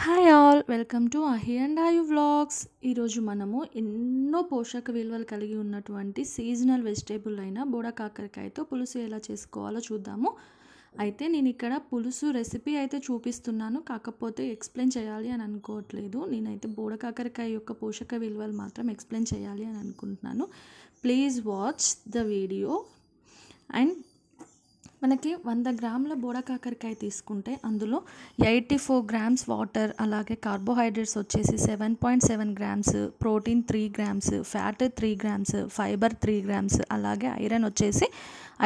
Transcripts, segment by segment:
Hi all, welcome to Ahi and Ayu vlogs. ఈరోజు మనము ఎన్నో పోషక విలువలు కలిగి ఉన్నటువంటి సీజనల్ వెజిటేబుల్ అయిన బోడ కాకరకాయతో పులుసు ఎలా చేసుకోవాలో చూద్దాము. అయితే నేను ఇక్కడ పులుసు రెసిపీ అయితే చూపిస్తున్నాను, కాకపోతే ఎక్స్ప్లెయిన్ చేయాలి అని అనుకోవట్లేదు. నేనైతే బోడ కాకరకాయ యొక్క పోషక విలువలు మాత్రం ఎక్స్ప్లెయిన్ చేయాలి అని అనుకుంటున్నాను. Please watch the video. And మనకి 100 గ్రాముల బోడ కాకరకాయ తీసుకుంటే అందులో 84 గ్రామ్స్ వాటర్, అలాగే కార్బోహైడ్రేట్స్ వచ్చేసి 7.7 grams, protein 3 grams, fat 3 grams, fibre 3 grams, అలాగే ఐరన్ వచ్చేసి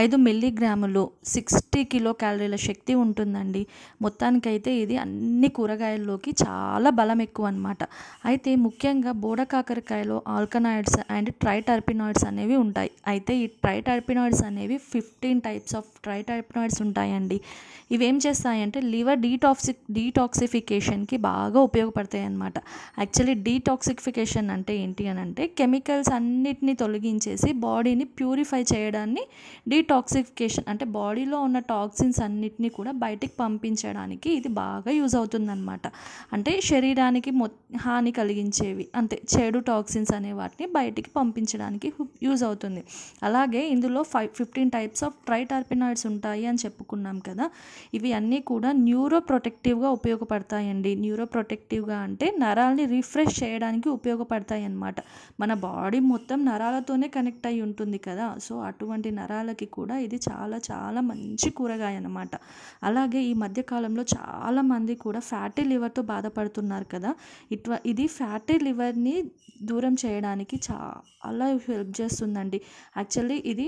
5 మిల్లీగ్రాములు, 60 కిలో క్యాలరీల శక్తి ఉంటుందండి. మొత్తానికైతే ఇది అన్ని కూరగాయల్లోకి చాలా బలం ఎక్కువ అనమాట. అయితే ముఖ్యంగా బోడ కాకరకాయలో ఆల్కనాయిడ్స్ అండ్ ట్రైటర్పినాయిడ్స్ అనేవి ఉంటాయి. అయితే ఈ ట్రైటర్పినాయిడ్స్ అనేవి 15 టైప్స్ ఆఫ్ ట్రైటర్పినాయిడ్స్ ఉంటాయండి. ఇవేం చేస్తాయంటే లివర్ డీటాక్సిఫికేషన్కి బాగా ఉపయోగపడతాయి అన్నమాట. యాక్చువల్లీ డీటాక్సిఫికేషన్ అంటే ఏంటి అని అంటే కెమికల్స్ అన్నిటిని తొలగించేసి బాడీని ప్యూరిఫై చేయడాన్ని డీటాక్సిఫికేషన్ అంటే బాడీలో ఉన్న టాక్సిన్స్ అన్నిటినీ కూడా బయటికి పంపించడానికి ఇది బాగా యూజ్ అవుతుందన్నమాట. అంటే శరీరానికి హాని కలిగించేవి అంతే చెడు టాక్సిన్స్ అనే వాటిని బయటికి పంపించడానికి యూజ్ అవుతుంది. అలాగే ఇందులో 15 టైప్స్ ఆఫ్ ట్రైటర్పినాయిడ్స్ ఉంటాయి అని చెప్పుకున్నాం కదా. ఇవి అన్నీ కూడా న్యూరో ప్రొటెక్టివ్గా ఉపయోగపడతాయండి. న్యూరో ప్రొటెక్టివ్గా అంటే నరాల్ని రిఫ్రెష్ చేయడానికి ఉపయోగపడతాయి అన్నమాట. మన బాడీ మొత్తం నరాలతోనే కనెక్ట్ అయి ఉంటుంది కదా. సో అటువంటి నరాలకి కూడా ఇది చాలా చాలా మంచి కూరగాయ అన్నమాట. అలాగే ఈ మధ్యకాలంలో చాలామంది కూడా ఫ్యాటీ లివర్తో బాధపడుతున్నారు కదా. ఇది ఫ్యాటీ లివర్ని దూరం చేయడానికి చాలా హెల్ప్ చేస్తుందండి. యాక్చువల్లీ ఇది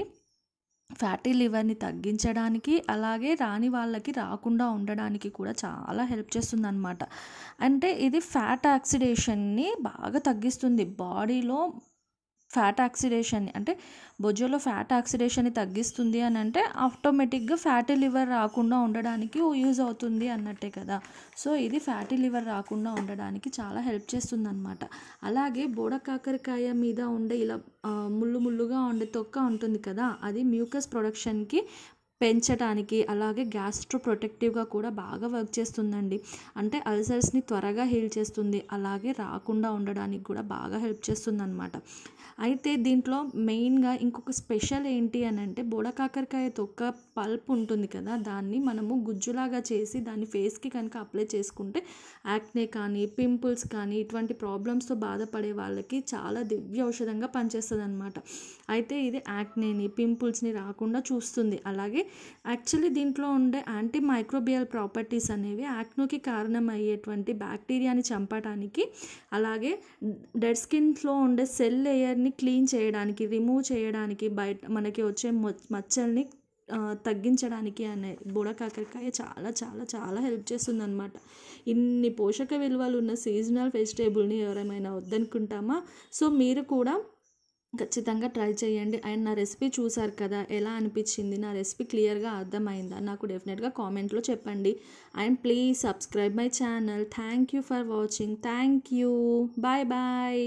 ఫ్యాటీ లివర్ని తగ్గించడానికి, అలాగే రాని వాళ్ళకి రాకుండా ఉండడానికి కూడా చాలా హెల్ప్ చేస్తుంది అనమాట. అంటే ఇది ఫ్యాట్ ఆక్సిడేషన్ని బాగా తగ్గిస్తుంది. బాడీలో ఫ్యాట్ ఆక్సిడేషన్ అంటే బొజ్జులో ఫ్యాట్ ఆక్సిడేషన్ని తగ్గిస్తుంది అని అంటే ఆటోమేటిక్గా ఫ్యాటీ లివర్ రాకుండా ఉండడానికి యూజ్ అవుతుంది అన్నట్టే కదా. సో ఇది ఫ్యాటీ లివర్ రాకుండా ఉండడానికి చాలా హెల్ప్ చేస్తుంది అనమాట. అలాగే బోడ కాకరకాయ మీద ఉండే ఇలా ముళ్ళుగా ఉండే తొక్క ఉంటుంది కదా, అది మ్యూకస్ ప్రొడక్షన్కి పెంచడానికి, అలాగే గ్యాస్ట్రో ప్రొటెక్టివ్గా కూడా బాగా వర్క్ చేస్తుందండి. అంటే అల్సర్స్ని త్వరగా హీల్ చేస్తుంది, అలాగే రాకుండా ఉండడానికి కూడా బాగా హెల్ప్ చేస్తుంది అనమాట. అయితే దీంట్లో మెయిన్గా ఇంకొక స్పెషల్ ఏంటి అని అంటే బోడ కాకరకాయ తొక్క పల్ప్ ఉంటుంది కదా, దాన్ని మనము గుజ్జులాగా చేసి దాన్ని ఫేస్కి కనుక అప్లై చేసుకుంటే యాక్నే కానీ పింపుల్స్ కానీ ఇటువంటి ప్రాబ్లమ్స్తో బాధపడే వాళ్ళకి చాలా దివ్య ఔషధంగా పనిచేస్తుంది అనమాట. అయితే ఇది యాక్నేని పింపుల్స్ని రాకుండా చూస్తుంది. అలాగే యాక్చువల్లీ దీంట్లో ఉండే యాంటీ మైక్రోబియల్ ప్రాపర్టీస్ అనేవి యాక్నోకి కారణమయ్యేటువంటి బ్యాక్టీరియాని చంపడానికి, అలాగే డెడ్ స్కిన్లో ఉండే సెల్ లేయర్ని క్లీన్ చేయడానికి, రిమూవ్ చేయడానికి, బయట మనకి వచ్చే మచ్చల్ని తగ్గించడానికి అనే బోడ కాకరకాయ చాలా చాలా చాలా హెల్ప్ చేస్తుంది అనమాట. ఇన్ని పోషక విలువలు ఉన్న సీజనల్ వెజిటేబుల్ని ఎవరైనా వద్దనుకుంటామా? సో మీరు కూడా ఖచ్చితంగా ట్రై చేయండి. అండ్ నా రెసిపీ చూసారు కదా, ఎలా అనిపించింది, నా రెసిపీ క్లియర్గా అర్థమైందా, నాకు డెఫినెట్గా కామెంట్లో చెప్పండి. And please subscribe my channel. Thank you for watching. Thank you. Bye bye.